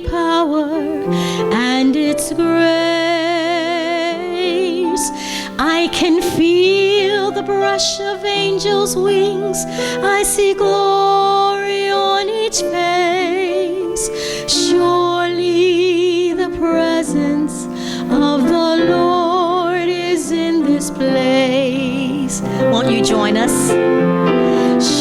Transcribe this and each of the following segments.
power and its grace. I can feel the brush of angels' wings. I see glory on each face. Surely the presence of the Lord is in this place. Won't you join us?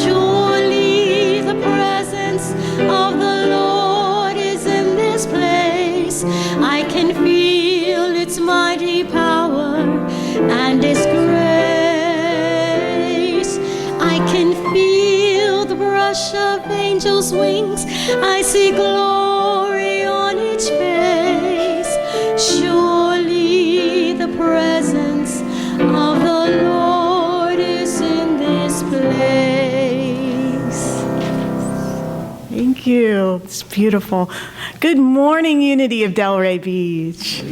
Surely the presence of the Lord is in this place. I can feel its mighty power and its grace. I can feel the brush of angels' wings. I see glory on each face. Surely the presence of the Lord is in this place. Thank you. It's beautiful. Good morning, Unity of Delray Beach.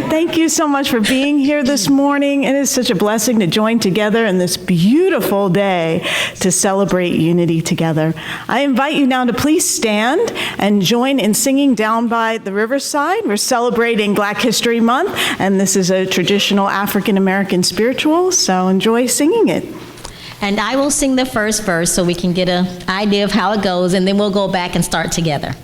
Thank you so much for being here this morning. It is such a blessing to join together in this beautiful day to celebrate unity together. I invite you now to please stand and join in singing Down by the Riverside. We're celebrating Black History Month, and this is a traditional African American spiritual, so enjoy singing it. And I will sing the first verse so we can get an idea of how it goes, and then we'll go back and start together.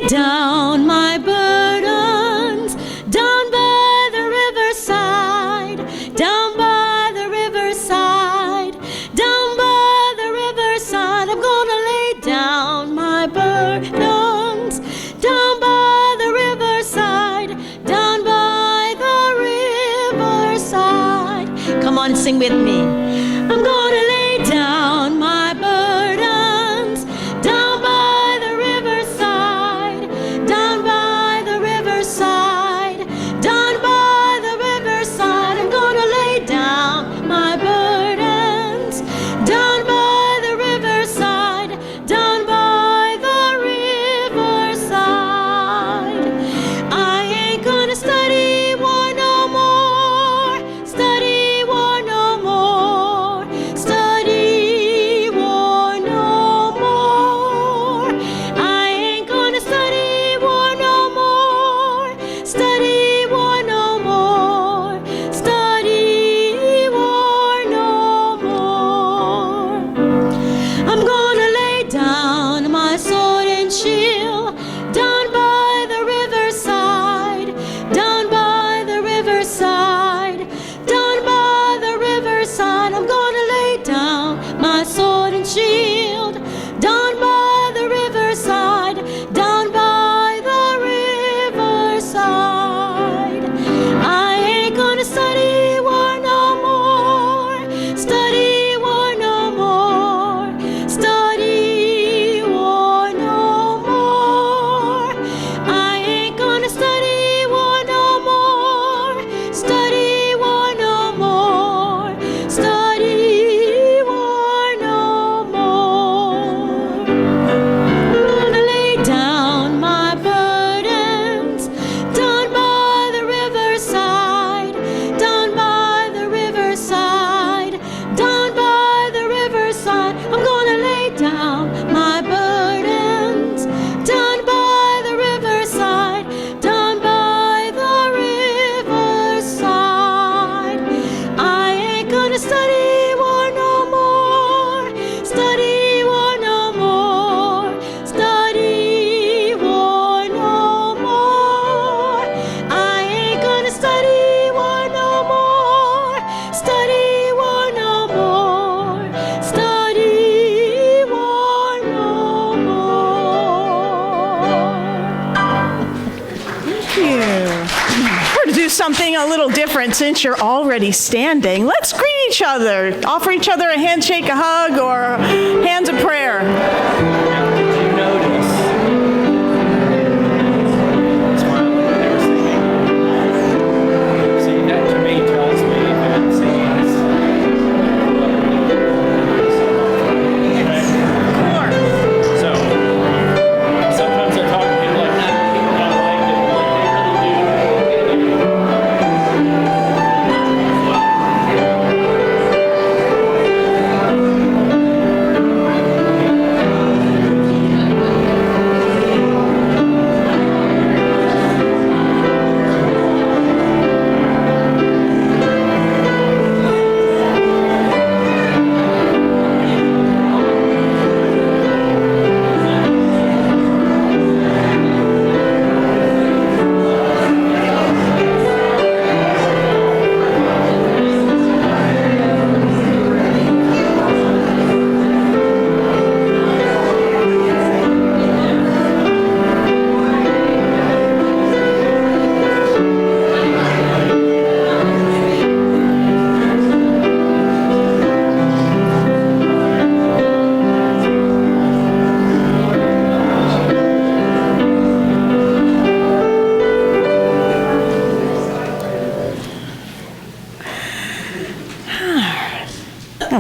Down my burdens, down by the riverside, down by the riverside, down by the riverside. I'm gonna lay down my burdens, down by the riverside, down by the riverside. Come on, sing with me. I'm gonna lay down my burdens, down by the riverside, down by the riverside, down by the riverside. I'm gonna lay down my burdens, down by the riverside, down by the riverside. I ain't gonna study war no more, study war no more, study war no more. I ain't gonna study war no more, study war no more, study war no more. I'm gonna lay down my sword and shield, down by the riverside, down by the riverside, down by the riverside. I'm gonna lay down my sword and shield, down by the riverside, down by the riverside. I ain't gonna study war no more, study war no more, study war no more. I ain't gonna study war no more, study war no more, study war no more. I'm gonna lay down my burdens, down by the riverside, down by the riverside, down by the riverside. I'm gonna lay down my burdens, down by the riverside, down by the riverside. I ain't gonna study war no more, study war no more, study war no more. I ain't gonna study war no more, study war no more, study war no more. Thank you. We're going to do something a little different since you're already standing. Let's greet each other. Offer each other a handshake, a hug, or hands of prayer. Did you notice? Smile when they were singing. See, that to me tells me that singing is so sometimes I talk to people like that, people don't like it, like they really do.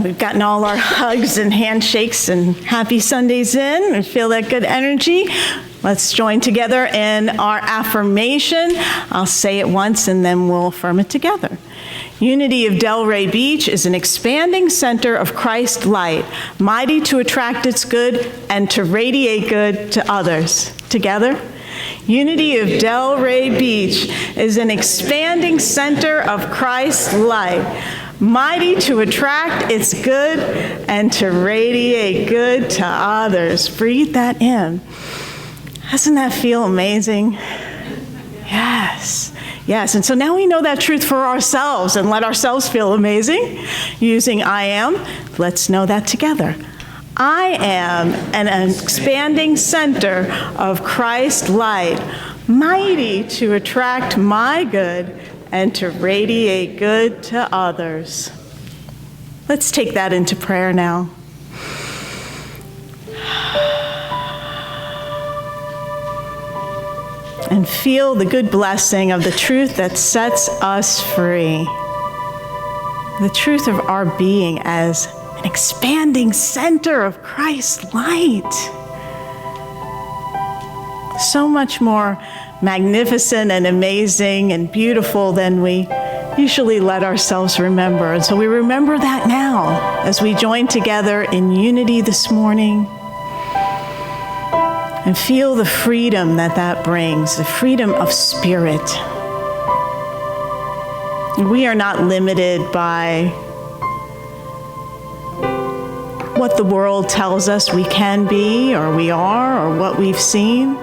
We've gotten all our hugs and handshakes and happy Sundays in and feel that good energy. Let's join together in our affirmation. I'll say it once and then we'll affirm it together. Unity of Delray Beach is an expanding center of Christ light, mighty to attract its good and to radiate good to others. Together. Unity of Delray Beach is an expanding center of Christ light, mighty to attract its good and to radiate good to others. Breathe that in. Doesn't that feel amazing? Yes. Yes, and so now we know that truth for ourselves and let ourselves feel amazing using I am. Let's know that together. I am an expanding center of Christ light, mighty to attract my good and to radiate good to others. Let's take that into prayer now. And feel the good blessing of the truth that sets us free. The truth of our being as an expanding center of Christ's light. So much more magnificent and amazing and beautiful than we usually let ourselves remember. And so we remember that now as we join together in unity this morning. And feel the freedom that brings, the freedom of spirit. We are not limited by what the world tells us we can be, or we are, or what we've seen.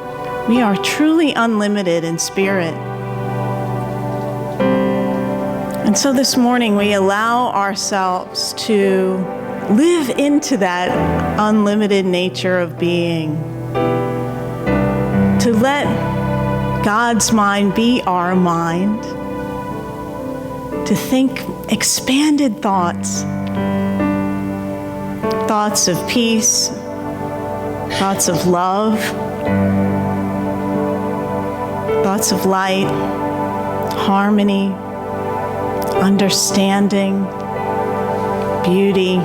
We are truly unlimited in spirit. And so this morning we allow ourselves to live into that unlimited nature of being. To let God's mind be our mind, to think expanded thoughts, thoughts of peace, thoughts of love, thoughts of light, harmony, understanding, beauty.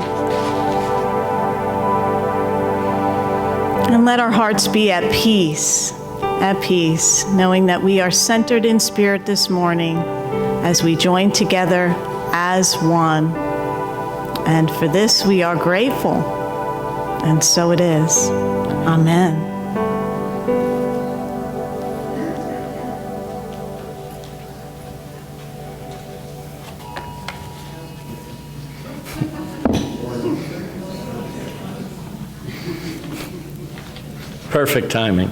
And let our hearts be at peace, knowing that we are centered in spirit this morning as we join together as one. And for this we are grateful, and so it is. Amen. Perfect timing.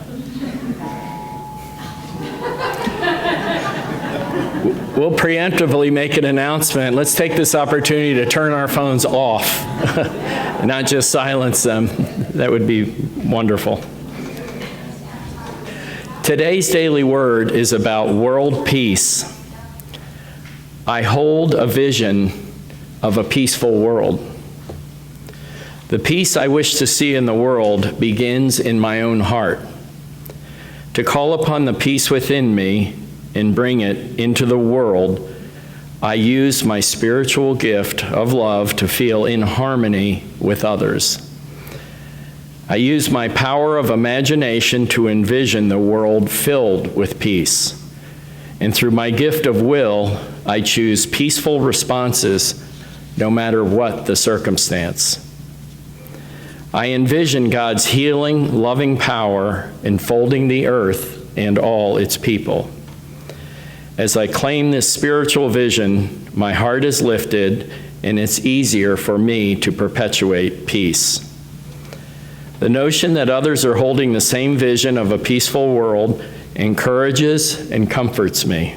We'll preemptively make an announcement. Let's take this opportunity to turn our phones off, not just silence them. That would be wonderful. Today's daily word is about world peace. I hold a vision of a peaceful world. The peace I wish to see in the world begins in my own heart. To call upon the peace within me and bring it into the world, I use my spiritual gift of love to feel in harmony with others. I use my power of imagination to envision the world filled with peace. And through my gift of will, I choose peaceful responses no matter what the circumstance. I envision God's healing, loving power enfolding the earth and all its people. As I claim this spiritual vision, my heart is lifted and it's easier for me to perpetuate peace. The notion that others are holding the same vision of a peaceful world encourages and comforts me.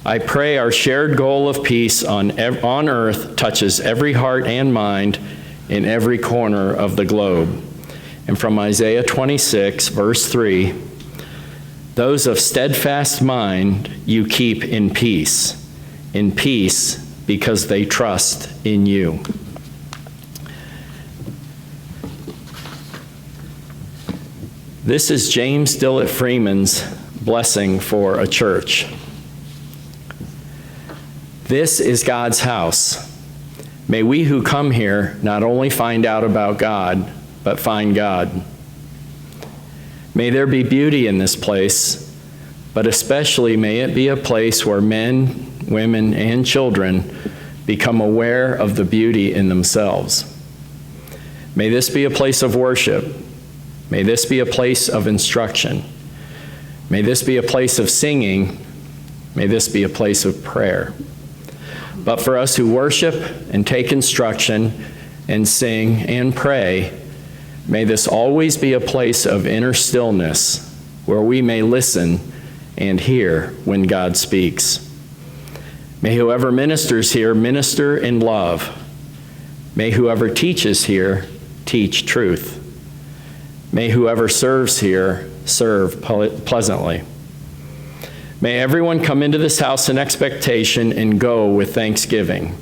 I pray our shared goal of peace on earth touches every heart and mind in every corner of the globe. And from Isaiah 26, verse 3, those of steadfast mind you keep in peace because they trust in you. This is James Dillett Freeman's blessing for a church. This is God's house, May we who come here not only find out about God, but find God. May there be beauty in this place, but especially may it be a place where men, women, and children become aware of the beauty in themselves. May this be a place of worship. May this be a place of instruction. May this be a place of singing. May this be a place of prayer. But for us who worship and take instruction and sing and pray, may this always be a place of inner stillness where we may listen and hear when God speaks. May whoever ministers here minister in love. May whoever teaches here teach truth. May whoever serves here serve pleasantly. May everyone come into this house in expectation and go with thanksgiving.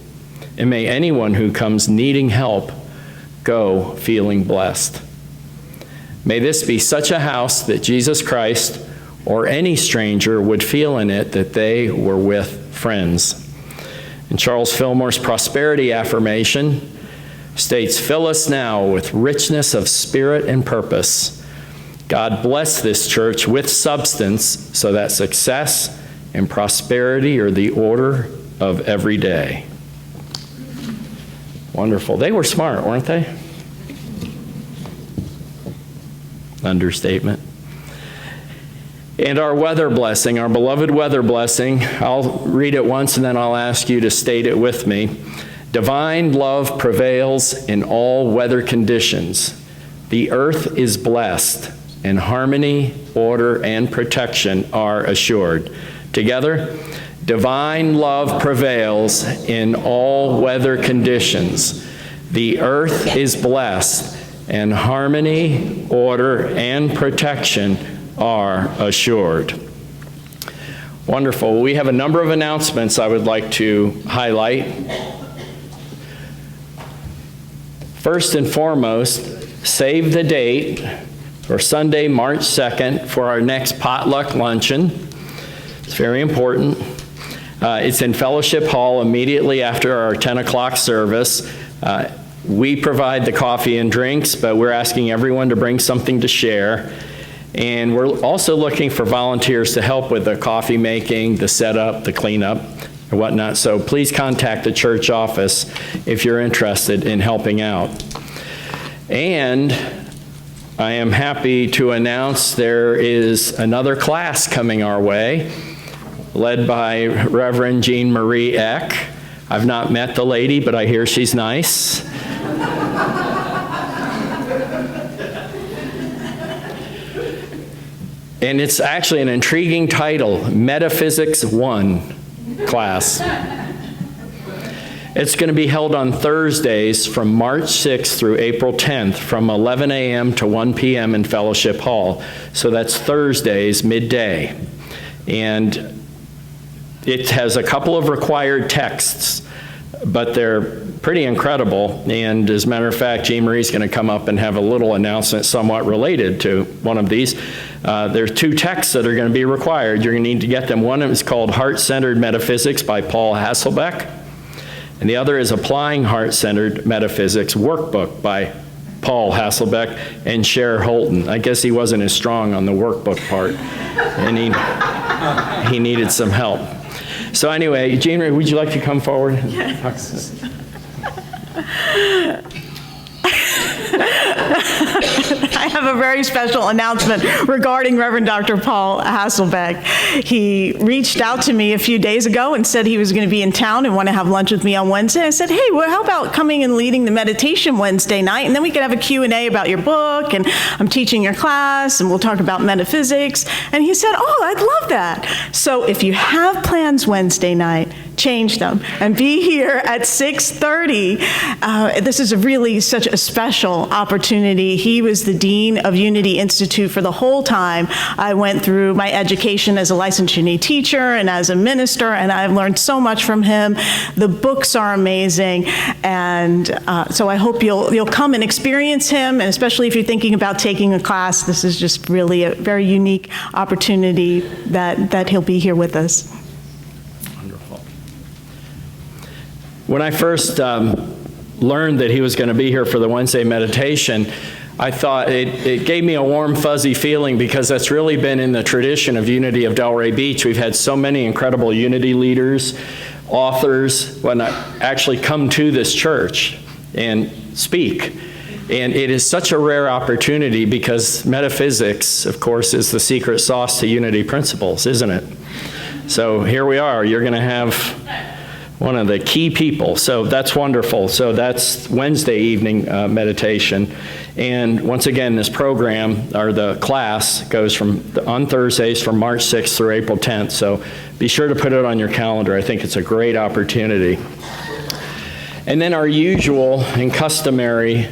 And may anyone who comes needing help go feeling blessed. May this be such a house that Jesus Christ or any stranger would feel in it that they were with friends. And Charles Fillmore's prosperity affirmation states, "Fill us now with richness of spirit and purpose. God bless this church with substance so that success and prosperity are the order of every day." Wonderful. They were smart, weren't they? Understatement. And our weather blessing, our beloved weather blessing, I'll read it once and then I'll ask you to state it with me. Divine love prevails in all weather conditions. The earth is blessed, and harmony, order, and protection are assured. Together, divine love prevails in all weather conditions. The earth is blessed, and harmony, order, and protection are assured. Wonderful. We have a number of announcements I would like to highlight. First and foremost, save the date for Sunday, March 2nd for our next potluck luncheon. It's very important. It's in Fellowship Hall immediately after our 10 o'clock service. We provide the coffee and drinks, but we're asking everyone to bring something to share. And we're also looking for volunteers to help with the coffee making, the setup, the cleanup, or whatnot. So please contact the church office if you're interested in helping out. And I am happy to announce there is another class coming our way, led by Reverend Jeanmarie Eck. I've not met the lady, but I hear she's nice. And it's actually an intriguing title, Metaphysics 1 class. It's going to be held on Thursdays from March 6th through April 10th from 11 a.m. to 1 p.m. in Fellowship Hall. So that's Thursdays, midday. And it has a couple of required texts, but they're pretty incredible. And as a matter of fact, Jeanmarie's going to come up and have a little announcement somewhat related to one of these. There are two texts that are going to be required. You're going to need to get them. One is called Heart-Centered Metaphysics by Paul Hasselbeck, and the other is Applying Heart-Centered Metaphysics Workbook by Paul Hasselbeck and Cher Holton. I guess he wasn't as strong on the workbook part, and he needed some help. So anyway, Jeanmarie, would you like to come forward? Yes. I have a very special announcement regarding Reverend Dr. Paul Hasselbeck. He reached out to me a few days ago and said he was going to be in town and want to have lunch with me on Wednesday. I said, hey, well, how about coming and leading the meditation Wednesday night, and then we could have a Q&A about your book, and I'm teaching your class, and we'll talk about metaphysics. And he said, oh, I'd love that. So if you have plans Wednesday night, change them and be here at 6:30. This is really such a special opportunity. He was the Dean of Unity Institute for the whole time I went through my education as a licensed Unity teacher and as a minister, and I've learned so much from him. The books are amazing, and so I hope you'll come and experience him, and especially if you're thinking about taking a class, this is just really a very unique opportunity that he'll be here with us. When I first learned that he was going to be here for the Wednesday meditation, I thought it gave me a warm, fuzzy feeling, because that's really been in the tradition of Unity of Delray Beach. We've had so many incredible Unity leaders, authors, actually come to this church and speak. And it is such a rare opportunity, because metaphysics, of course, is the secret sauce to Unity principles, isn't it? So here we are. You're going to have one of the key people. So that's wonderful. So that's Wednesday evening meditation. And once again, this program, or the class, goes on Thursdays from March 6th through April 10th. So be sure to put it on your calendar. I think it's a great opportunity. And then our usual and customary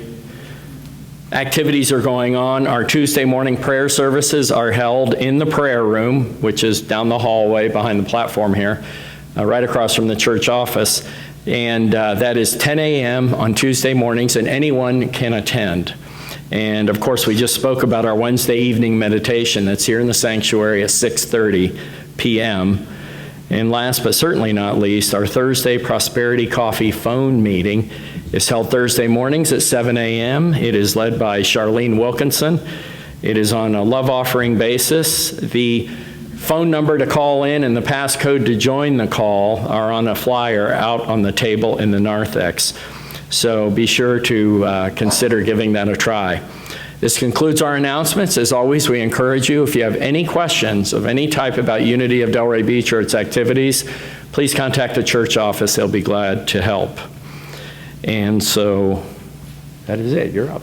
activities are going on. Our Tuesday morning prayer services are held in the prayer room, which is down the hallway behind the platform here, right across from the church office. And that is 10 a.m. on Tuesday mornings, and anyone can attend. And of course, we just spoke about our Wednesday evening meditation that's here in the sanctuary at 6:30 p.m. And last but certainly not least, our Thursday Prosperity Coffee phone meeting is held Thursday mornings at 7 a.m. It is led by Charlene Wilkinson. It is on a love offering basis. The phone number to call in and the passcode to join the call are on a flyer out on the table in the narthex. So be sure to consider giving that a try. This concludes our announcements. As always, we encourage you, if you have any questions of any type about Unity of Delray Beach or its activities, please contact the church office. They'll be glad to help. And so that is it. You're up.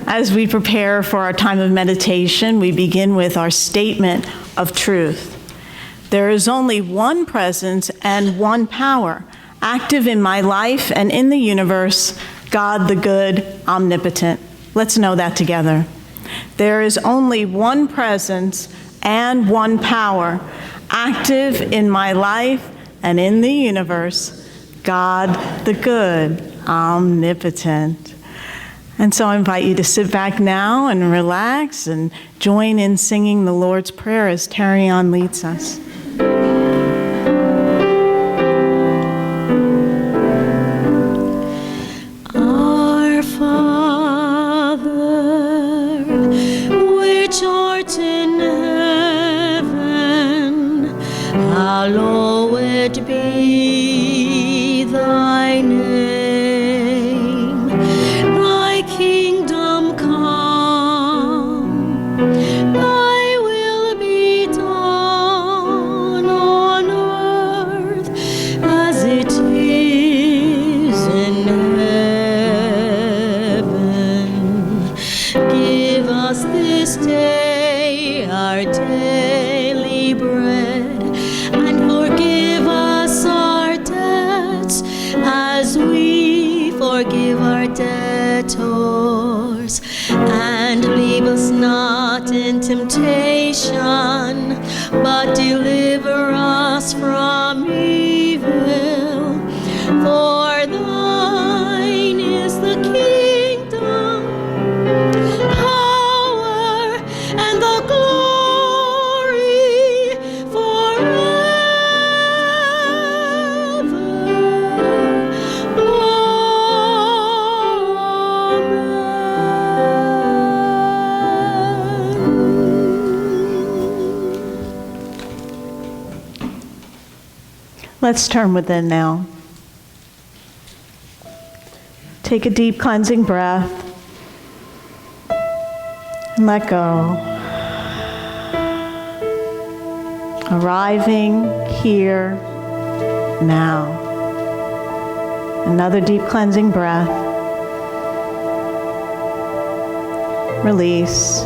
As we prepare for our time of meditation, we begin with our statement of truth. There is only one presence and one power, active in my life and in the universe, God the good, omnipotent. Let's know that together. There is only one presence and one power, active in my life and in the universe, God the good, omnipotent. And so I invite you to sit back now and relax and join in singing the Lord's Prayer as Tarion leads us. Our Father, which art in heaven, hallowed be thy name. Thy kingdom come, thy will be done on earth as it is in heaven. Give us this day our daily bread, and forgive us our debts as we forgive our debtors. And leave us not in temptation, but deliver us from evil. For thine is the kingdom, power, and the glory forever. Let's turn within now. Take a deep cleansing breath and let go. Arriving here now. Another deep cleansing breath. Release.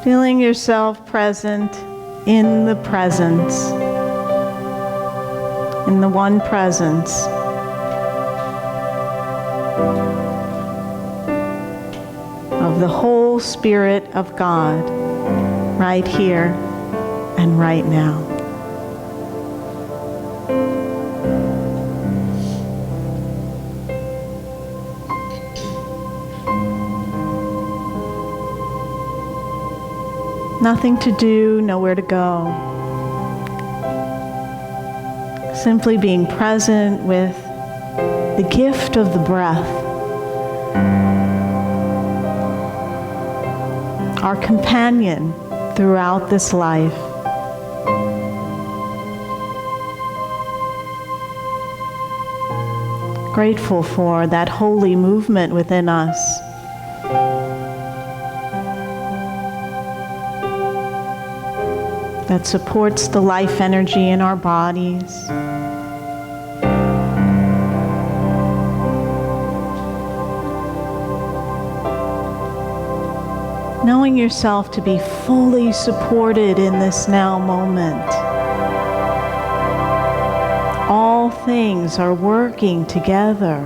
Feeling yourself present in the presence, in the one presence. Of the whole Spirit of God, right here and right now. Nothing to do, nowhere to go. Simply being present with the gift of the breath, our companion throughout this life. Grateful for that holy movement within us. That supports the life energy in our bodies. Knowing yourself to be fully supported in this now moment. All things are working together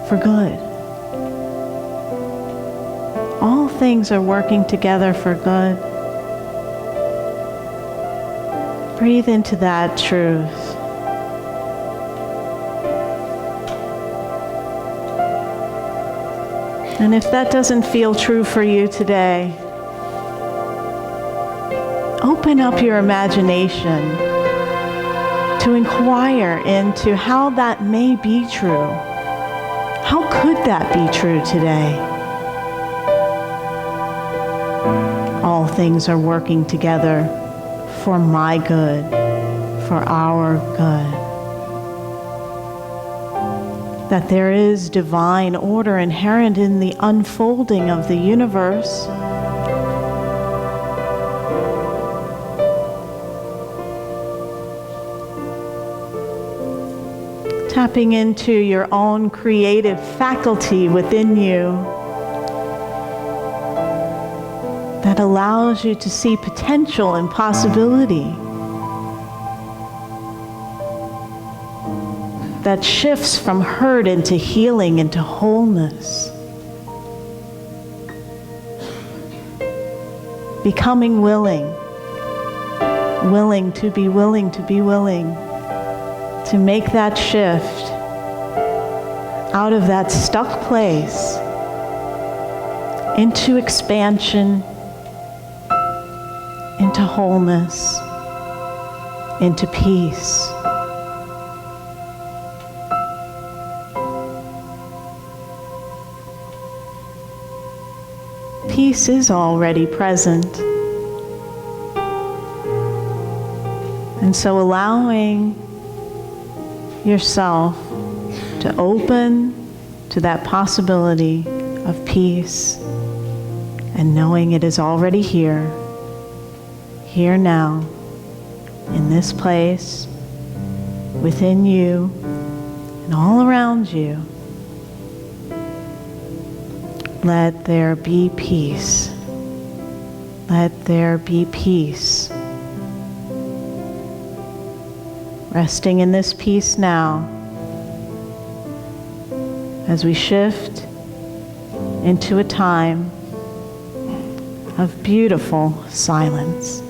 for good. All things are working together for good. Breathe into that truth. And if that doesn't feel true for you today, open up your imagination to inquire into how that may be true. How could that be true today? All things are working together for my good, for our good. That there is divine order inherent in the unfolding of the universe. Tapping into your own creative faculty within you that allows you to see potential and possibility. That shifts from hurt into healing, into wholeness. Becoming willing to be willing to be willing to make that shift out of that stuck place into expansion, into wholeness, into peace. Peace is already present. And so allowing yourself to open to that possibility of peace and knowing it is already here now, in this place, within you, and all around you. Let there be peace. Let there be peace. Resting in this peace now as we shift into a time of beautiful silence.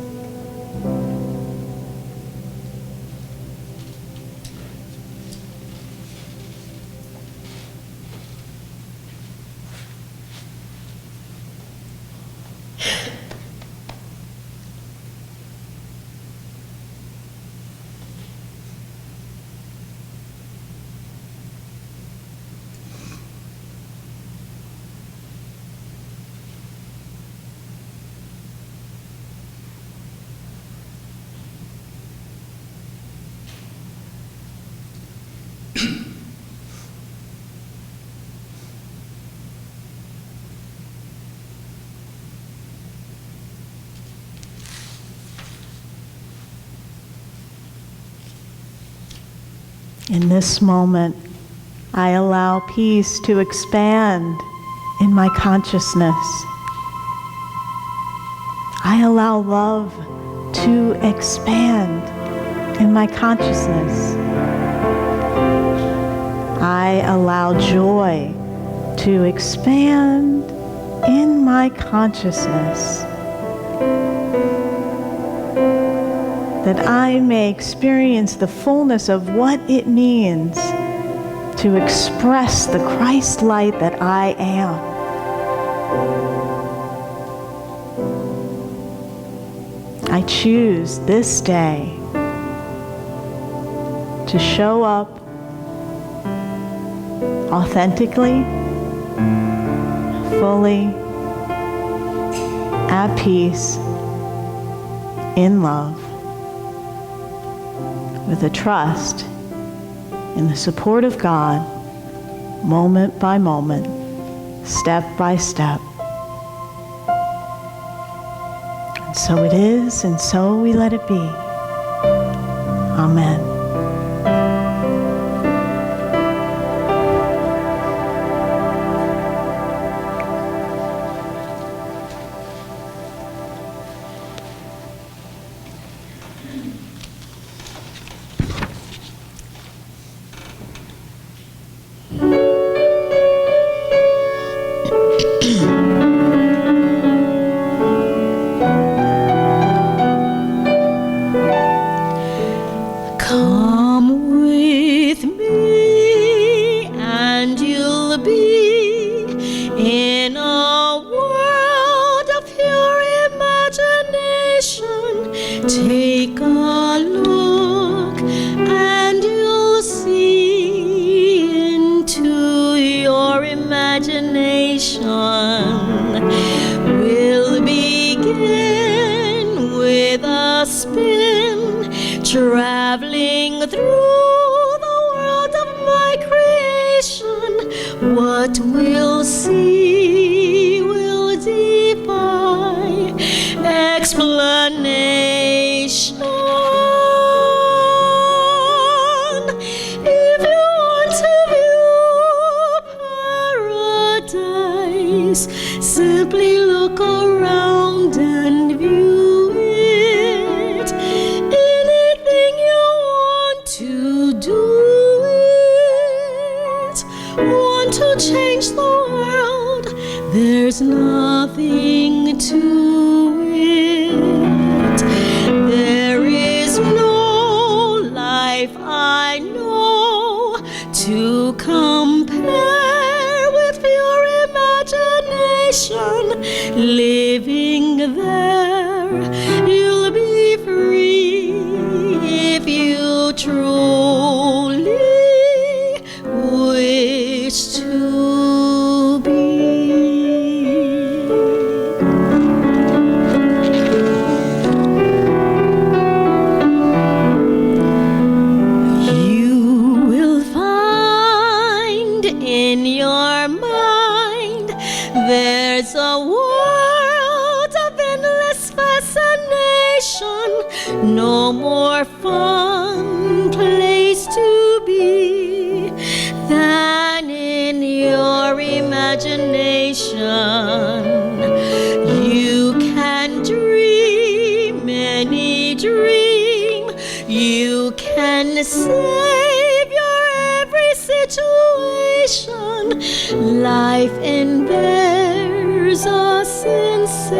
In this moment, I allow peace to expand in my consciousness. I allow love to expand in my consciousness. I allow joy to expand in my consciousness. That I may experience the fullness of what it means to express the Christ light that I am. I choose this day to show up authentically, fully, at peace, in love, with a trust in the support of God, moment by moment, step by step. And so it is, and so we let it be. Amen. Come with me, and you'll be in a world of pure imagination. Take a look, and you'll see into your imagination. We'll begin with a spin, traveling through the world of my creation. What we'll see will defy explanation. If you want to view paradise, simply look around and view it. Anything you want to do it. Want to change the world, there's nothing to it. There is no life I know to compare with your imagination. Living there, you'll be free if you truly wish to be. You will find in your mind there's a world of endless fascination. No more fun place to be than in your imagination. You can dream any dream. You can save your every situation. Life in there's a sensational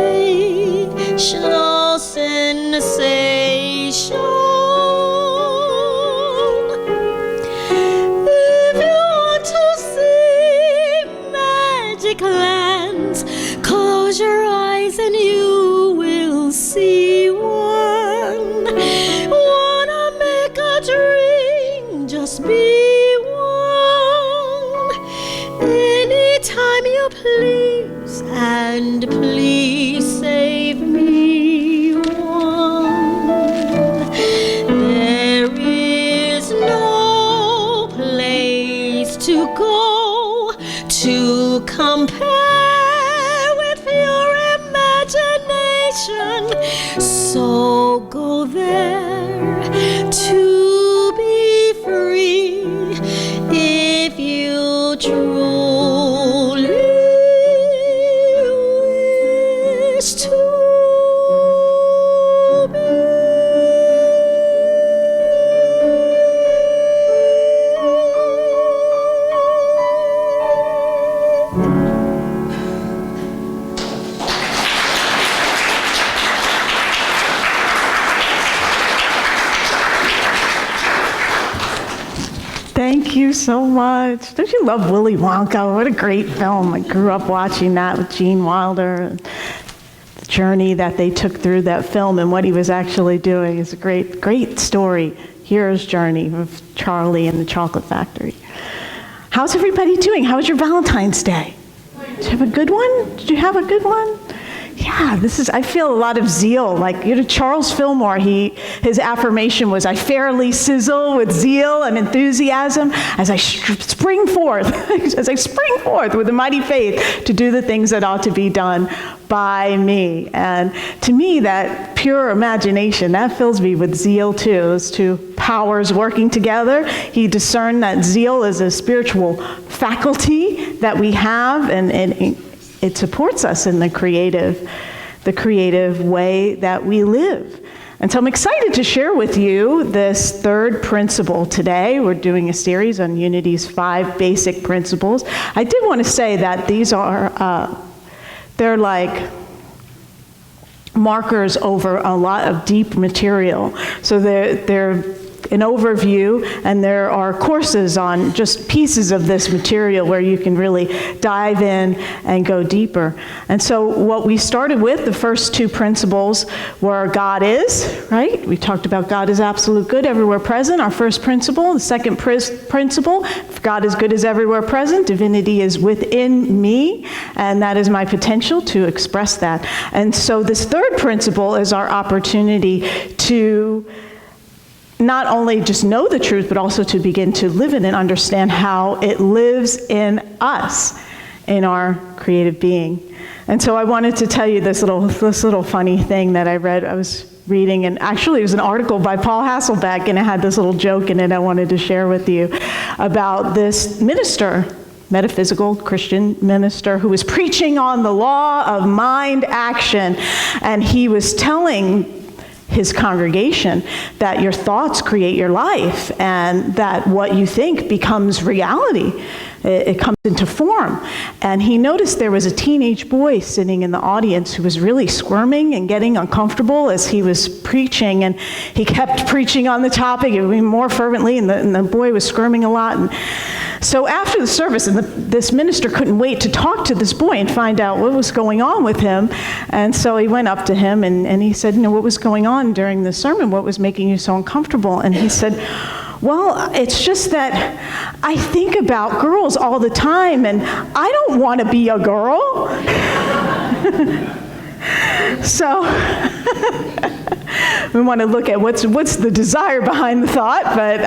sensation. If you want to see magic lands, close your eyes and you will see one. Wanna make a dream, just be one. Anytime you please, and please save me one. There is no place to go to compare with your imagination. So go there to be free if you truly wish to be. Thank you so much. Don't you love Willy Wonka? What a great film. I grew up watching that with Gene Wilder. journey that they took through that film and what he was actually doing. Is a great, great story. Hero's journey of Charlie and the Chocolate Factory. How's everybody doing? How was your Valentine's Day? Did you have a good one? Did you have a good one? Yeah, I feel a lot of zeal. Like, Charles Fillmore, his affirmation was, I fairly sizzle with zeal and enthusiasm as I spring forth with a mighty faith to do the things that ought to be done by me. And to me, that pure imagination, that fills me with zeal too. Those two powers working together. He discerned that zeal is a spiritual faculty that we have, and it supports us in the creative way that we live. And so I'm excited to share with you this third principle today. We're doing a series on Unity's 5 basic principles. I did want to say that these are, they're like markers over a lot of deep material. So they're an overview, and there are courses on just pieces of this material where you can really dive in and go deeper. And so what we started with, the first 2 principles, were God is, right? We talked about God is absolute good, everywhere present, our first principle. The second principle, if God is good is everywhere present, divinity is within me, and that is my potential to express that. And so this third principle is our opportunity to not only just know the truth, but also to begin to live it and understand how it lives in us, in our creative being. And so I wanted to tell you this little funny thing that I read. I was reading, and actually it was an article by Paul Hasselbeck, and it had this little joke in it I wanted to share with you about this minister, metaphysical Christian minister, who was preaching on the law of mind action, and he was telling his congregation that your thoughts create your life, and that what you think becomes reality. It comes into form. And he noticed there was a teenage boy sitting in the audience who was really squirming and getting uncomfortable as he was preaching, and he kept preaching on the topic more fervently, and the boy was squirming a lot. And so after the service, and this minister couldn't wait to talk to this boy and find out what was going on with him. And so he went up to him and he said, what was going on during the sermon? What was making you so uncomfortable? And he said, well, it's just that I think about girls all the time, and I don't want to be a girl. So we want to look at what's the desire behind the thought, but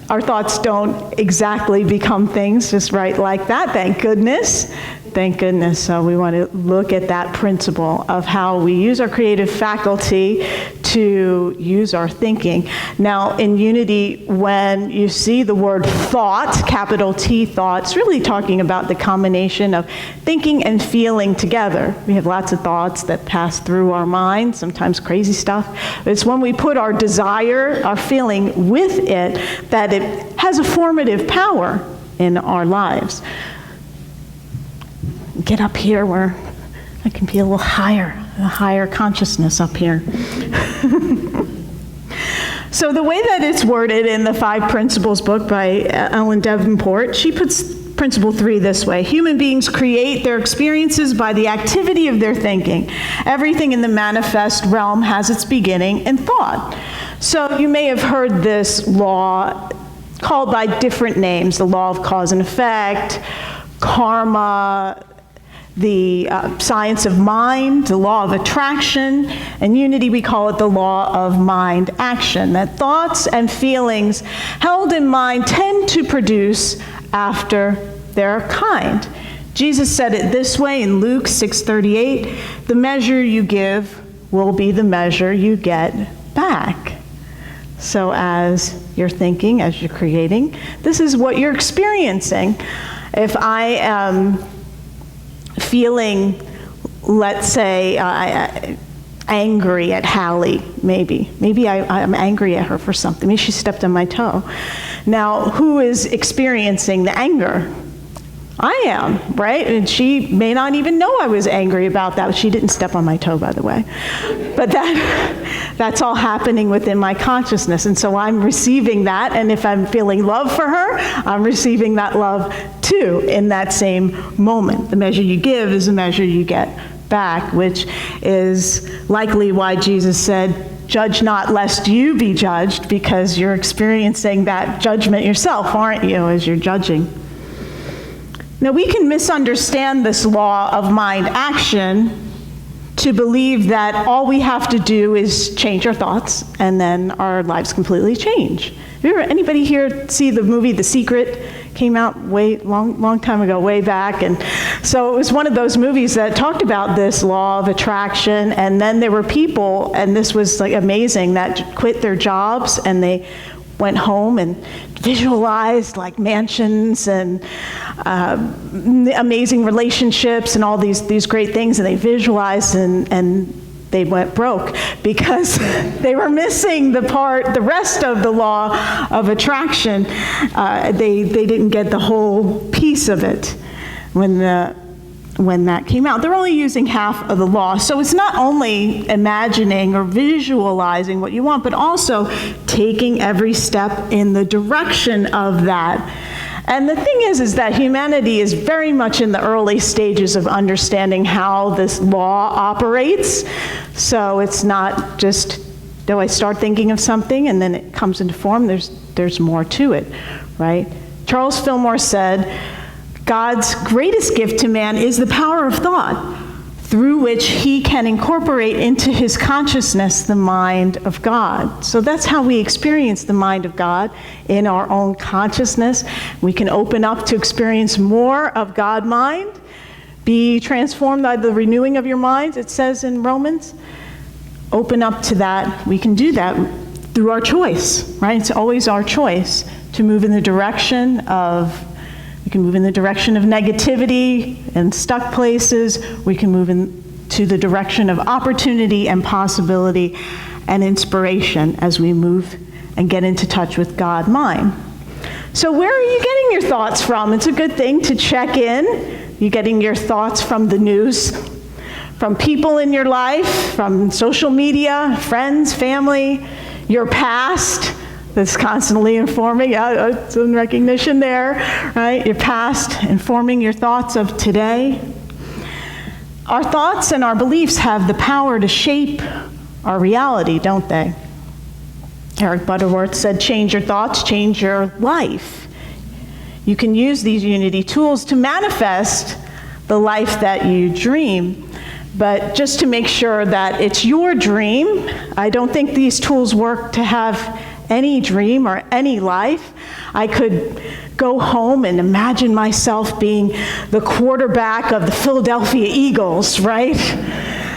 our thoughts don't exactly become things just right like that, thank goodness. Thank goodness. So we want to look at that principle of how we use our creative faculty to use our thinking. Now, in Unity, when you see the word thought, capital T thought, it's really talking about the combination of thinking and feeling together. We have lots of thoughts that pass through our mind, sometimes crazy stuff. But it's when we put our desire, our feeling with it, that it has a formative power in our lives. Get up here where I can be a higher consciousness up here. So the way that it's worded in the 5 Principles book by Ellen Davenport, she puts Principle 3 this way: human beings create their experiences by the activity of their thinking. Everything in the manifest realm has its beginning in thought. So you may have heard this law called by different names: the law of cause and effect, karma, the science of mind, the law of attraction, and Unity we call it the law of mind action, that thoughts and feelings held in mind tend to produce after their kind. Jesus said it this way in Luke 6:38, the measure you give will be the measure you get back. So as you're thinking, as you're creating, this is what you're experiencing. If I am feeling, let's say, angry at Hallie, maybe I'm angry at her for something. Maybe she stepped on my toe. Now, who is experiencing the anger? I am, right? And she may not even know I was angry about that. She didn't step on my toe, by the way. But that's all happening within my consciousness. And so I'm receiving that. And if I'm feeling love for her, I'm receiving that love too in that same moment. The measure you give is the measure you get back, which is likely why Jesus said, "Judge not lest you be judged," because you're experiencing that judgment yourself, aren't you, as you're judging. Now, we can misunderstand this law of mind action to believe that all we have to do is change our thoughts and then our lives completely change. Anybody here see the movie The Secret? Came out long time ago, way back. And so it was one of those movies that talked about this law of attraction. And then there were people, and this was like amazing, that quit their jobs and they went home and visualized like mansions and amazing relationships and all these great things, and they visualized and they went broke because they were missing the rest of the law of attraction. They didn't get the whole piece of it when that came out. They're only using half of the law. So it's not only imagining or visualizing what you want, but also taking every step in the direction of that. And the thing is that humanity is very much in the early stages of understanding how this law operates. So it's not just, I start thinking of something and then it comes into form. There's more to it, right? Charles Fillmore said, "God's greatest gift to man is the power of thought, through which he can incorporate into his consciousness the mind of God." So that's how we experience the mind of God, in our own consciousness. We can open up to experience more of God mind. Be transformed by the renewing of your minds, it says in Romans. Open up to that. We can do that through our choice, right? It's always our choice to move in the direction of We can move in the direction of negativity and stuck places. We can move into the direction of opportunity and possibility and inspiration as we move and get into touch with God mind. So where are you getting your thoughts from? It's a good thing to check in. You getting your thoughts from the news, from people in your life, from social media, friends, family, your past, that's constantly informing, some recognition there, right? Your past informing your thoughts of today. Our thoughts and our beliefs have the power to shape our reality, don't they? Eric Butterworth said, "Change your thoughts, change your life." You can use these Unity tools to manifest the life that you dream. But just to make sure that it's your dream, I don't think these tools work to have any dream or any life. I could go home and imagine myself being the quarterback of the Philadelphia Eagles, right?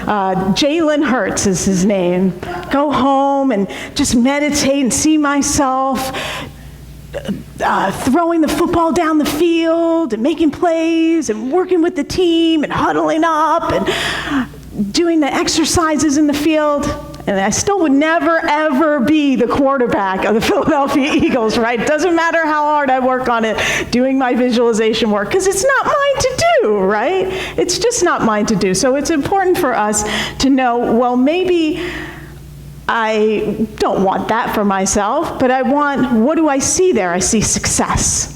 Jalen Hurts is his name. Go home and just meditate and see myself throwing the football down the field and making plays and working with the team and huddling up and doing the exercises in the field. And I still would never, ever be the quarterback of the Philadelphia Eagles, right? It doesn't matter how hard I work on it, doing my visualization work, because it's not mine to do, right? It's just not mine to do. So it's important for us to know, well, maybe I don't want that for myself, but I want, what do I see there? I see success.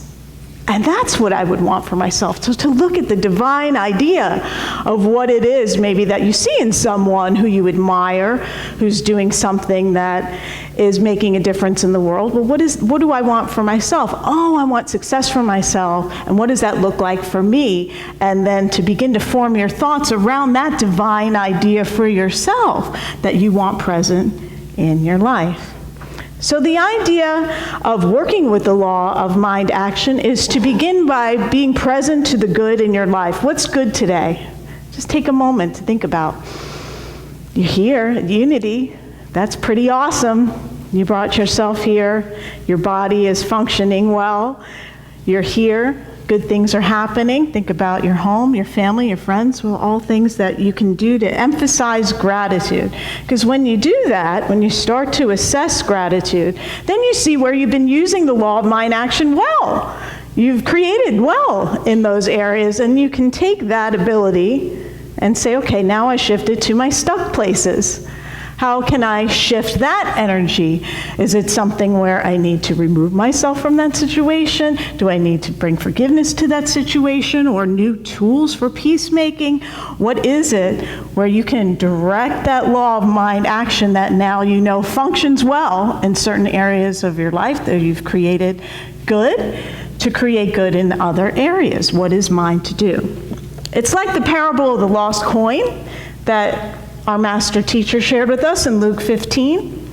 And that's what I would want for myself, to look at the divine idea of what it is maybe that you see in someone who you admire, who's doing something that is making a difference in the world. Well, what do I want for myself? Oh, I want success for myself. And what does that look like for me? And then to begin to form your thoughts around that divine idea for yourself that you want present in your life. So the idea of working with the law of mind action is to begin by being present to the good in your life. What's good today? Just take a moment to think about. You're here at Unity. That's pretty awesome. You brought yourself here. Your body is functioning well. You're here. Good things are happening. Think about your home, your family, your friends, well, all things that you can do to emphasize gratitude. Because when you do that, when you start to assess gratitude, then you see where you've been using the law of mind action well. You've created well in those areas, and you can take that ability and say, okay, now I shift it to my stuck places. How can I shift that energy? Is it something where I need to remove myself from that situation? Do I need to bring forgiveness to that situation or new tools for peacemaking? What is it where you can direct that law of mind action that now you know functions well in certain areas of your life that you've created good to create good in other areas? What is mine to do? It's like the parable of the lost coin that our master teacher shared with us in Luke 15.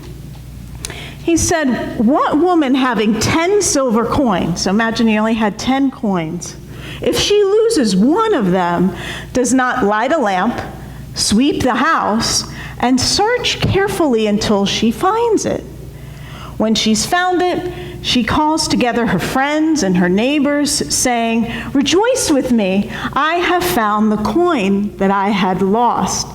He said, what woman having 10 silver coins, so imagine he only had 10 coins, if she loses one of them, does not light a lamp, sweep the house, and search carefully until she finds it? When she's found it, she calls together her friends and her neighbors, saying, rejoice with me, I have found the coin that I had lost.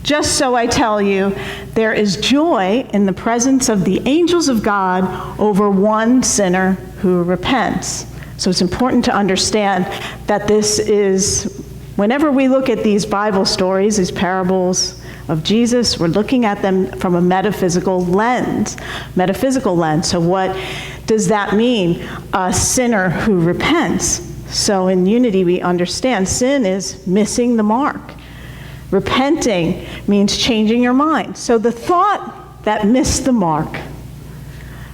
Just so I tell you, there is joy in the presence of the angels of God over one sinner who repents. So it's important to understand that this is, whenever we look at these Bible stories, these parables of Jesus, we're looking at them from a metaphysical lens. So what does that mean? A sinner who repents. So in unity, we understand sin is missing the mark. Repenting means changing your mind. So the thought that missed the mark,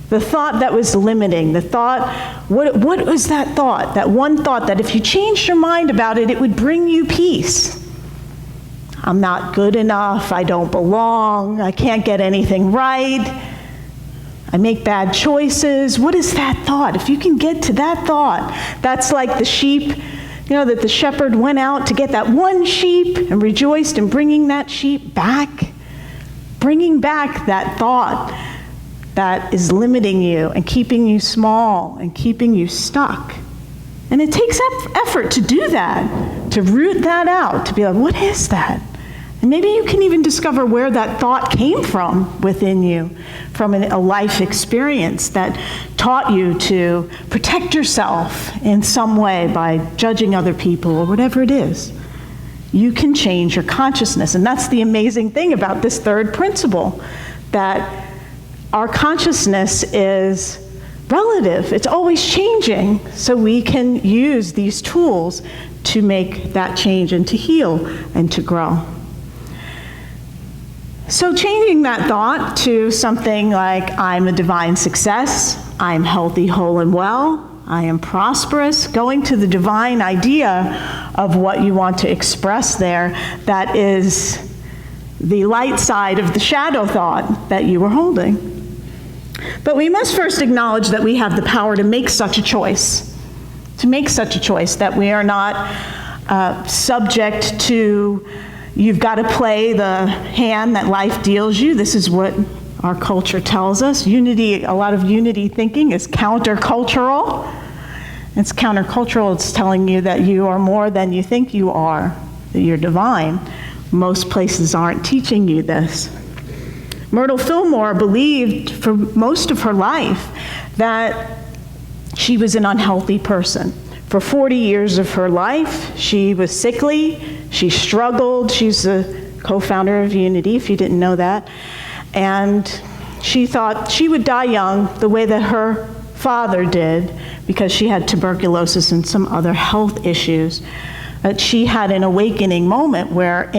the thought that was limiting, the thought, what was that thought? That one thought that if you changed your mind about it, it would bring you peace. I'm not good enough, I don't belong, I can't get anything right, I make bad choices. What is that thought? If you can get to that thought, that's like the sheep, that the shepherd went out to get that one sheep and rejoiced in bringing that sheep back. Bringing back that thought that is limiting you and keeping you small and keeping you stuck. And it takes effort to do that, to root that out, to be like, what is that? And maybe you can even discover where that thought came from within you, from a life experience that taught you to protect yourself in some way by judging other people or whatever it is. You can change your consciousness. And that's the amazing thing about this third principle, that our consciousness is relative. It's always changing. So we can use these tools to make that change and to heal and to grow. So changing that thought to something like, I'm a divine success, I'm healthy, whole, and well, I am prosperous, going to the divine idea of what you want to express there, that is the light side of the shadow thought that you were holding. But we must first acknowledge that we have the power to make such a choice, that we are not subject to, you've got to play the hand that life deals you. This is what our culture tells us. Unity, a lot of unity thinking is countercultural. It's countercultural. It's telling you that you are more than you think you are, that you're divine. Most places aren't teaching you this. Myrtle Fillmore believed for most of her life that she was an unhealthy person. For 40 years of her life, she was sickly, she struggled. She's the co-founder of Unity, if you didn't know that. And she thought she would die young the way that her father did, because she had tuberculosis and some other health issues. That she had an awakening moment where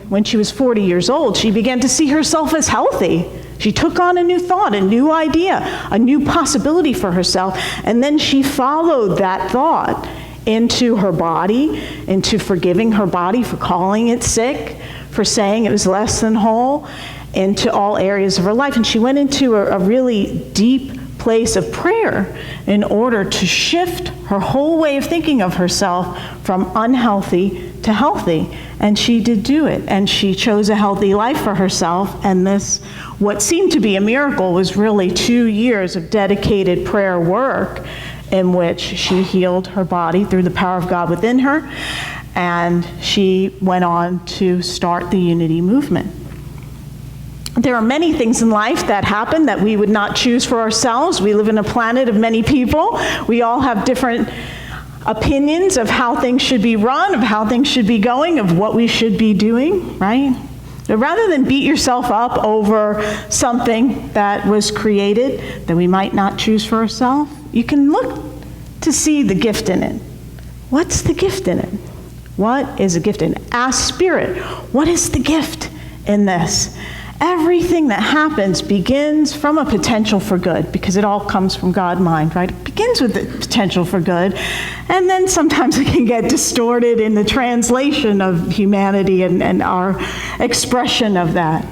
when she was 40 years old, she began to see herself as healthy. She took on a new thought, a new idea, a new possibility for herself, and then she followed that thought into her body, into forgiving her body for calling it sick, for saying it was less than whole, into all areas of her life. And she went into a really deep place of prayer in order to shift her whole way of thinking of herself from unhealthy to healthy. And she did do it. And she chose a healthy life for herself. And this, what seemed to be a miracle, was really 2 years of dedicated prayer work in which she healed her body through the power of God within her. And she went on to start the Unity movement. There are many things in life that happen that we would not choose for ourselves. We live in a planet of many people. We all have different opinions of how things should be run, of how things should be going, of what we should be doing, right? So rather than beat yourself up over something that was created that we might not choose for ourselves, you can look to see the gift in it. What's the gift in it? What is a gift in it? Ask Spirit, what is the gift in this? Everything that happens begins from a potential for good, because it all comes from God's mind, right? It begins with the potential for good, and then sometimes it can get distorted in the translation of humanity and our expression of that.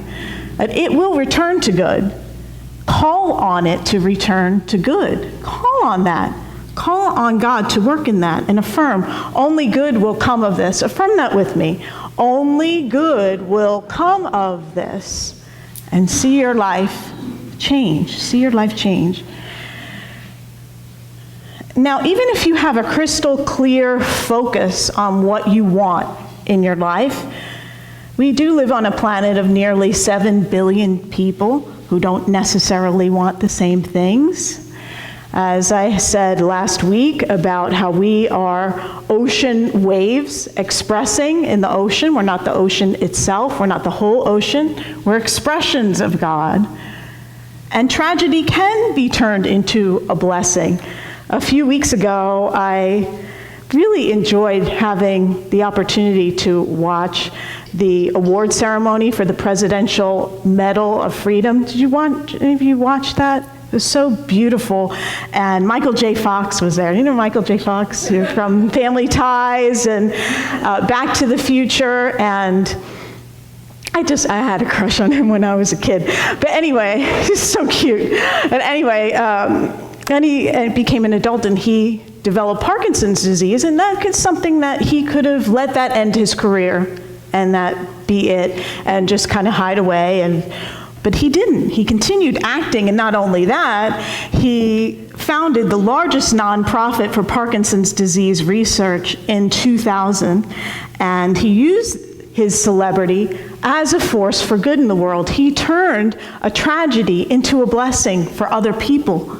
But it will return to good. Call on it to return to good. Call on that. Call on God to work in that and affirm, only good will come of this. Affirm that with me. Only good will come of this. And see your life change. See your life change. Now, even if you have a crystal clear focus on what you want in your life, we do live on a planet of nearly 7 billion people who don't necessarily want the same things. As I said last week about how we are ocean waves expressing in the ocean. We're not the ocean itself. We're not the whole ocean. We're expressions of God. And tragedy can be turned into a blessing. A few weeks ago, I really enjoyed having the opportunity to watch the award ceremony for the Presidential Medal of Freedom. Any of you watch that? It was so beautiful. And Michael J. Fox was there. You know Michael J. Fox from Family Ties and Back to the Future. And I had a crush on him when I was a kid. But anyway, he's so cute. But anyway, and he became an adult and he developed Parkinson's disease. And that is something that he could have let that end his career and that be it and just kind of hide away. But he didn't. He continued acting, and not only that, he founded the largest nonprofit for Parkinson's disease research in 2000, and he used his celebrity as a force for good in the world. He turned a tragedy into a blessing for other people,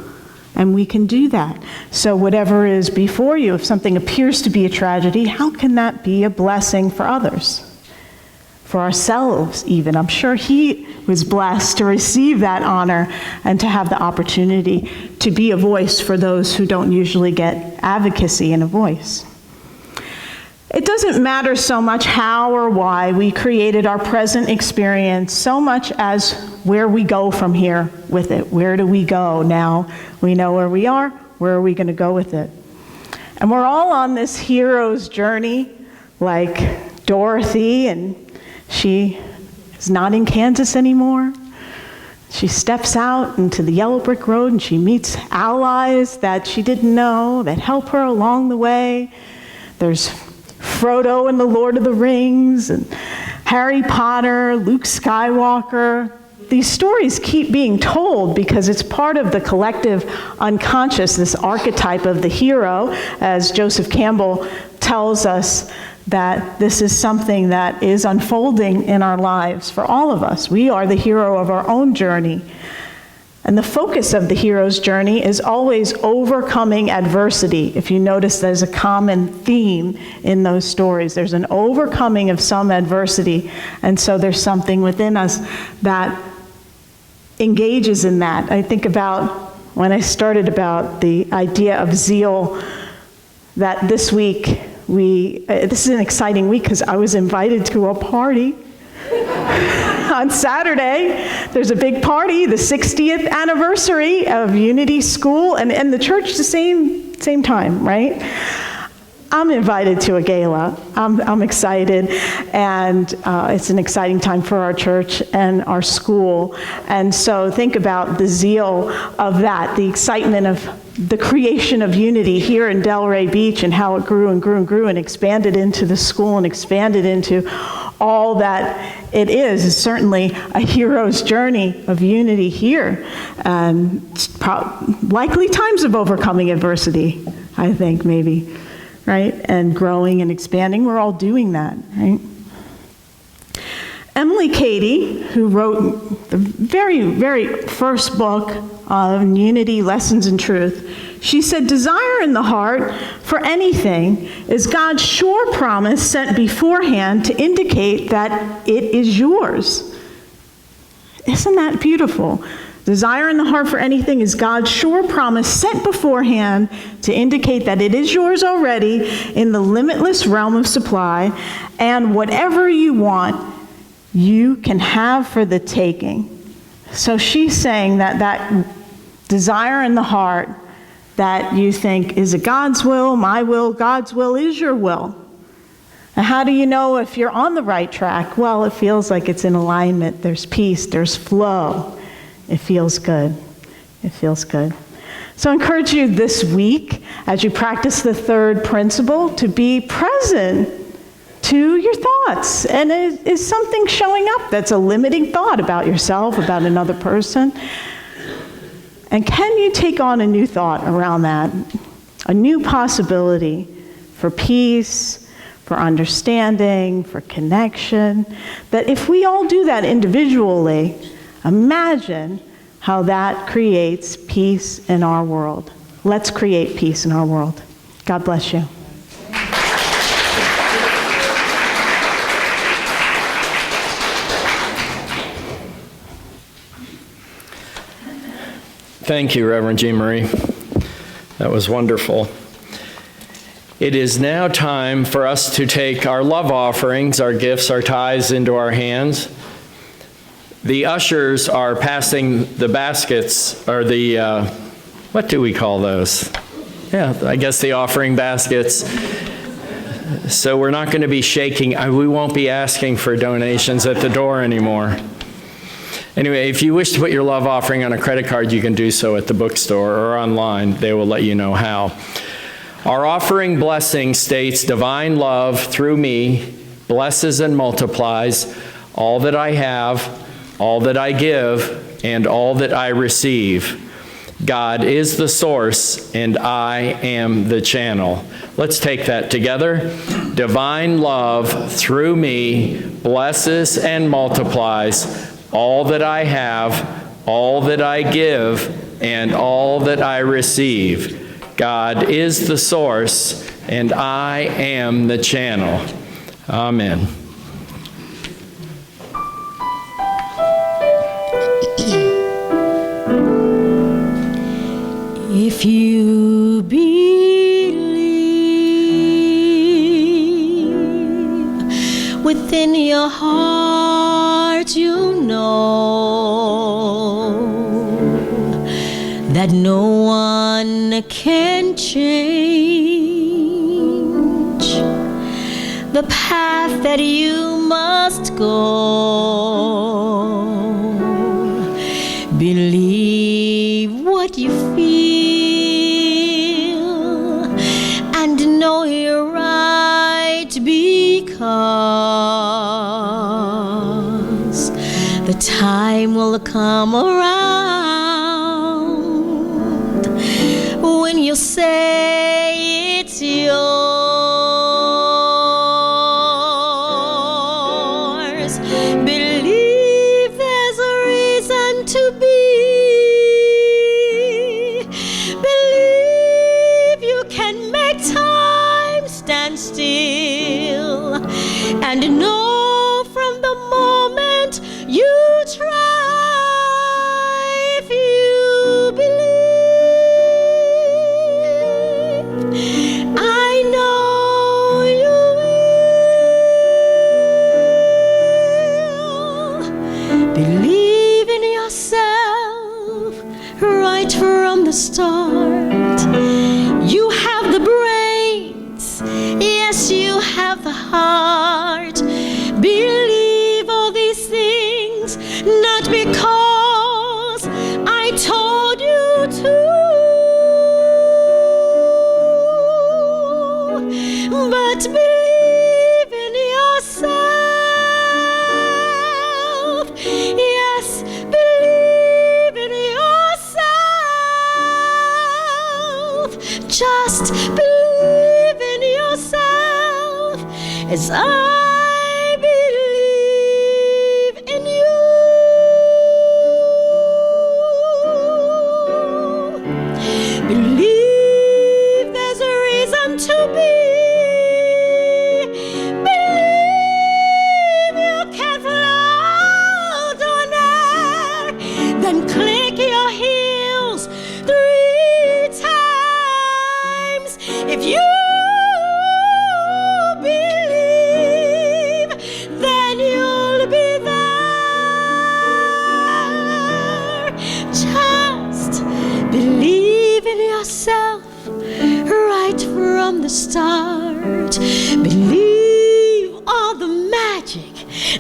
and we can do that. So whatever is before you, if something appears to be a tragedy, how can that be a blessing for others? For ourselves even. I'm sure he was blessed to receive that honor and to have the opportunity to be a voice for those who don't usually get advocacy and a voice. It doesn't matter so much how or why we created our present experience, so much as where we go from here with it. Where do we go now? We know where we are. Where are we going to go with it? And we're all on this hero's journey, like Dorothy, and she is not in Kansas anymore. She steps out into the yellow brick road and she meets allies that she didn't know that help her along the way. There's Frodo in The Lord of the Rings, and Harry Potter, Luke Skywalker. These stories keep being told because it's part of the collective unconscious, this archetype of the hero, as Joseph Campbell tells us that this is something that is unfolding in our lives for all of us. We are the hero of our own journey. And the focus of the hero's journey is always overcoming adversity. If you notice, there's a common theme in those stories. There's an overcoming of some adversity. And so there's something within us that engages in that. I think about when I started about the idea of zeal, that this week, this is an exciting week because I was invited to a party. On Saturday, there's a big party, the 60th anniversary of Unity School and the church the same time, right? I'm invited to a gala. I'm excited, and it's an exciting time for our church and our school. And so think about the zeal of that, the excitement of the creation of Unity here in Delray Beach and how it grew and grew and grew and expanded into the school and expanded into all that it is. It's certainly a hero's journey of unity here. And likely times of overcoming adversity, I think, maybe. Right? And growing and expanding. We're all doing that, right? Emily Cady, who wrote the very, very first book on Unity, Lessons in Truth, She said, desire in the heart for anything is God's sure promise sent beforehand to indicate that it is yours. Isn't that beautiful? Desire in the heart for anything is God's sure promise sent beforehand to indicate that it is yours already in the limitless realm of supply, and whatever you want, you can have for the taking. So she's saying that desire in the heart that you think, is it God's will, my will? God's will is your will. And how do you know if you're on the right track? Well, it feels like it's in alignment. There's peace, there's flow. It feels good. It feels good. So I encourage you this week, as you practice the third principle, to be present to your thoughts. And is something showing up that's a limiting thought about yourself, about another person? And can you take on a new thought around that? A new possibility for peace, for understanding, for connection. That if we all do that individually, imagine how that creates peace in our world. Let's create peace in our world. God bless you. Thank you, Reverend Jeanmarie. That was wonderful. It is now time for us to take our love offerings, our gifts, our tithes into our hands. The ushers are passing the baskets, or the, what do we call those? Yeah, I guess the offering baskets. So we're not going to be shaking. We won't be asking for donations at the door anymore. Anyway, if you wish to put your love offering on a credit card, you can do so at the bookstore or online. They will let you know how. Our offering blessing states, divine love through me blesses and multiplies all that I have, all that I give, and all that I receive. God is the source, and I am the channel. Let's take that together. Divine love through me blesses and multiplies all that I have, all that I give, and all that I receive. God is the source, and I am the channel. Amen. If you believe within your heart, you know that no one can change the path that you must go. Believe what you feel and know you're right, because the time will come around when you say it's yours. Believe there's a reason to be. Believe you can make time stand still, and know from the moment you try. If you believe, I know you will. Believe in yourself right from the start. You have the brains, yes, you have the heart. Believe all these things, not because I told you to, but believe in yourself. Yes, believe in yourself. Just believe in yourself as I believe in you.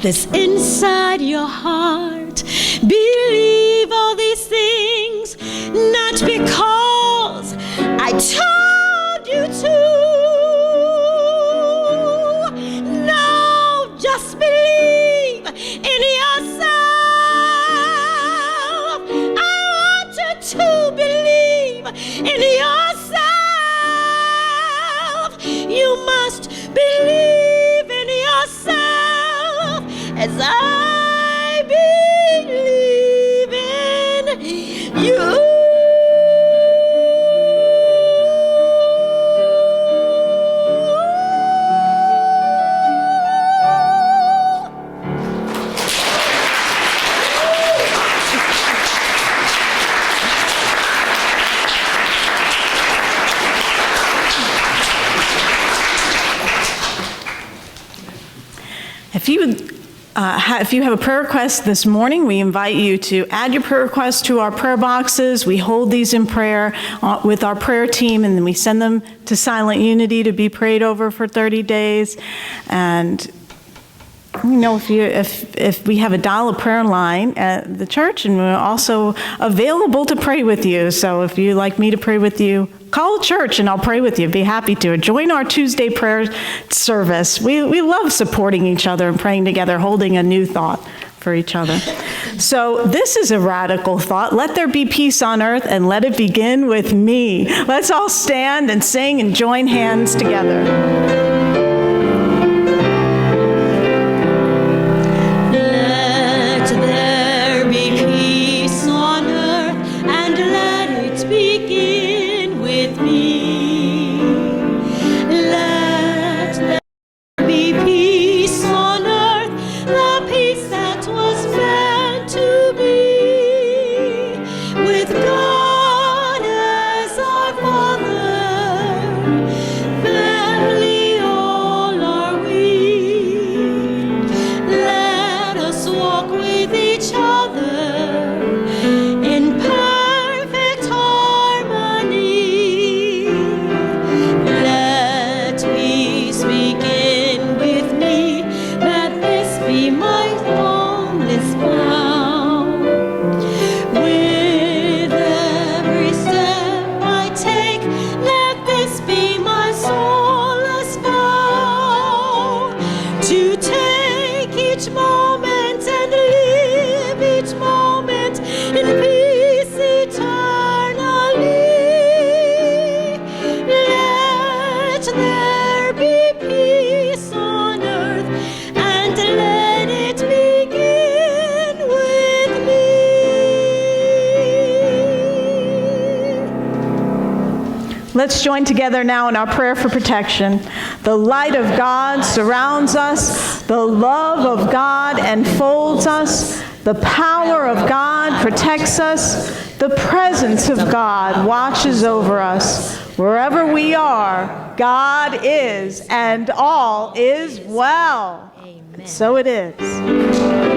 this inside your heart. Believe all these things, not because I told you to. No, just believe in yourself. I want you to believe in yourself. You must believe in yourself as I believe in you. If you have a prayer request this morning, we invite you to add your prayer request to our prayer boxes. We hold these in prayer with our prayer team, and then we send them to Silent Unity to be prayed over for 30 days. And if we have a dial-a prayer line at the church, and we're also available to pray with you. So if you'd like me to pray with you, call the church and I'll pray with you. Be happy to. Join our Tuesday prayer service. We love supporting each other and praying together, holding a new thought for each other. So this is a radical thought. Let there be peace on earth, and let it begin with me. Let's all stand and sing and join hands together. Let's join together now in our prayer for protection. The light of God surrounds us. The love of God enfolds us. The power of God protects us. The presence of God watches over us. Wherever we are, God is, and all is well. Amen. So it is.